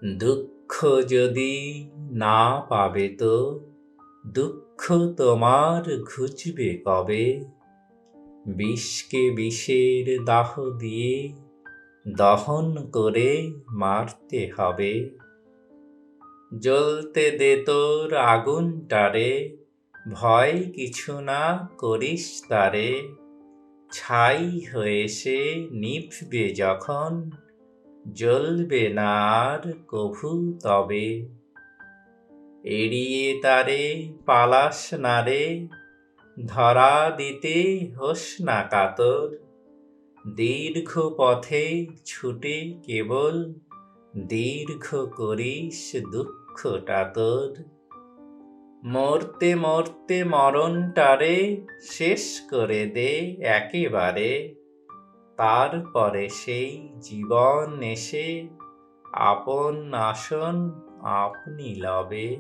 দুঃখ যদি না পাবে তো দুঃখ তোমার ঘুচবে কবে? বিষকে বিষের দাহ দিয়ে দহন করে মারতে হবে। জ্বলতে দে তোর আগুনটারে, ভয় কিছু না করিস তারে। ছাই হয়ে সে নিভবে যখন, জ্বলবে না আর কভু তবে। এড়িয়ে তারে পালাস না রে, ধরা দিতে হোস না কাতর। দীর্ঘ পথে ছুটে কেবল দীর্ঘ করিস দুঃখটা তোর। মরতে মরতে মরণটারে শেষ করে দে একেবারে। তারপরে সেই জীবন এসে আপন আসন আপনি লবে।